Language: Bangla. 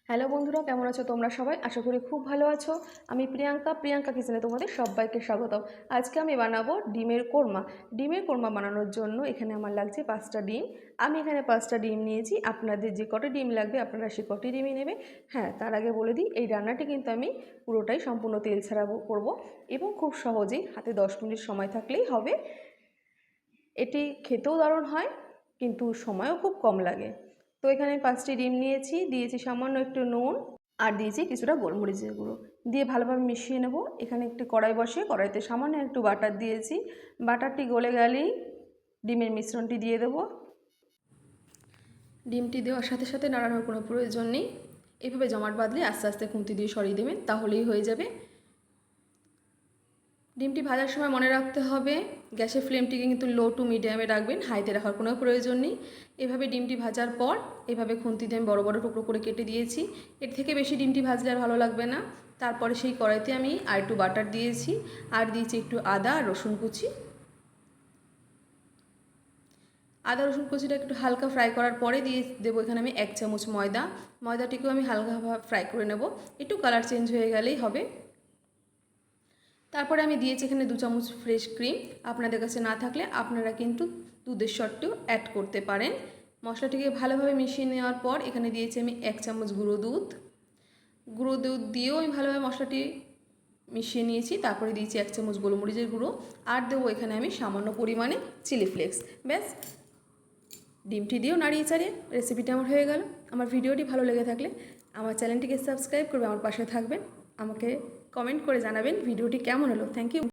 হ্যালো বন্ধুরা, কেমন আছো তোমরা সবাই? আশা করি খুব ভালো আছো। আমি প্রিয়াঙ্কা কিচেনে তোমাদের সবাইকে স্বাগতম। আজকে আমি বানাবো ডিমের কোরমা। ডিমের কোরমা বানানোর জন্য এখানে আমার লাগছে 5টা ডিম। আমি এখানে 5টা ডিম নিয়েছি। আপনাদের যে কটি ডিম লাগবে আপনারা সে কটি ডিমই নেবে। হ্যাঁ, তার আগে বলে দিই, এই রান্নাটি কিন্তু আমি পুরোটাই সম্পূর্ণ তেল ছাড়া করবো এবং খুব সহজেই হাতে 10 মিনিট সময় থাকলেই হবে। এটি খেতেও দারুণ হয়, কিন্তু সময়ও খুব কম লাগে। তো এখানে 5টি ডিম দিয়েছি সামান্য একটু নুন আর দিয়েছি কিছুটা গোলমরিচের গুঁড়ো দিয়ে ভালোভাবে মিশিয়ে নেব। এখানে একটি কড়াই বসিয়ে কড়াইতে সামান্য একটু বাটার দিয়েছি। বাটারটি গলে গেলেই ডিমের মিশ্রণটি দিয়ে দেব। ডিমটি দেওয়ার সাথে সাথে নাড়ানোর কোনো প্রয়োজন নেই। এভাবে জমাট বাঁধলে আস্তে আস্তে খুন্তি দিয়ে সরিয়ে দেবেন, তাহলেই হয়ে যাবে। ডিমটি ভাজার সময় মনে রাখতে হবে গ্যাসের ফ্লেমটিকে কিন্তু লো টু মিডিয়ামে রাখবেন, হাইতে রাখার কোনো প্রয়োজন নেই। এভাবে ডিমটি ভাজার পর এভাবে খুন্তি দিয়ে আমি বড় বড় টুকরো করে কেটে দিয়েছি। এর থেকে বেশি ডিমটি ভাজলে আর ভালো লাগবে না। তারপরে সেই কড়াইতে আমি আর একটু বাটার দিয়েছি আর দিয়েছি একটু আদা আর রসুন কুচি। আদা রসুন কুচিটা একটু হালকা ফ্রাই করার পরে দিয়ে দেবো এখানে আমি 1 চামচ ময়দা। ময়দাটিকেও আমি হালকা ফ্রাই করে নেব, একটু কালার চেঞ্জ হয়ে গেলেই হবে। তারপরে আমি দিয়েছি এখানে 2 চামচ ফ্রেশ ক্রিম। আপনাদের কাছে না থাকলে আপনারা কিন্তু দুধের শর্টটিও অ্যাড করতে পারেন। মশলাটিকে ভালোভাবে মিশিয়ে নেওয়ার পর এখানে দিয়েছি আমি 1 চামচ গুঁড়ো দুধ দিয়েও আমি ভালোভাবে মশলাটি মিশিয়ে নিয়েছি। তারপরে দিয়েছি 1 চামচ গোলমরিচের গুঁড়ো আর দেবো এখানে আমি সামান্য পরিমাণে চিলি ফ্লেক্স। ব্যাস, ডিমটি দিয়েও নাড়িয়ে চাড়িয়ে রেসিপিটা আমার হয়ে গেল। আমার ভিডিওটি ভালো লেগে থাকলে আমার চ্যানেলটিকে সাবস্ক্রাইব করবে, আমার পাশে থাকবেন, আমাকে কমেন্ট করে জানাবেন ভিডিওটি কেমন হলো। Thank you.